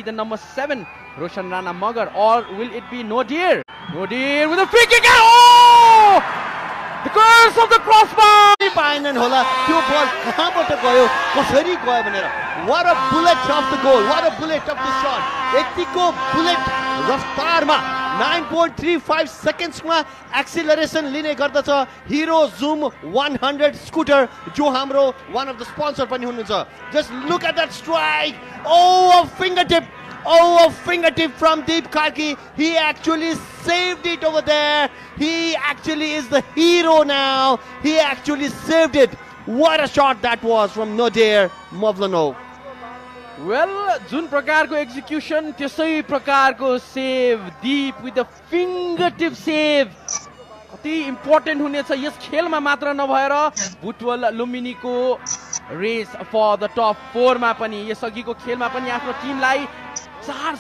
the number 7 Roshan Rana Magar, or will it be Nodir? Nodir with a free kick. Oh! The curse of the crossbar. पाएनन् होला त्यो बल कहाँबाट गयो कसरी गयो भनेर. What a bullet of the goal, what a bullet of the shot. यतिको bullet रफ्तारमा 9.35 सेकेन्ड्समा acceleration लिने गर्दछ हिरो जुम 100 स्कुटर जो हाम्रो one of the sponsor पनि हुनुहुन्छ. Just look at that strike. Oh, a fingertip. Oh, a fingertip from Deep Karki. He actually saved it over there. He actually is the hero now. He actually saved it. What a shot that was from Nodir Mavlanov. Well, जुन प्रकारको execution त्यसै प्रकारको save. Deep with the fingertip save. कति important हुनेछ यस खेलमा मात्र नभएर बुटवल लुम्बिनीको रेस for the top 4 मा पनि यसअघिको खेलमा पनि आफ्नो टिमलाई 4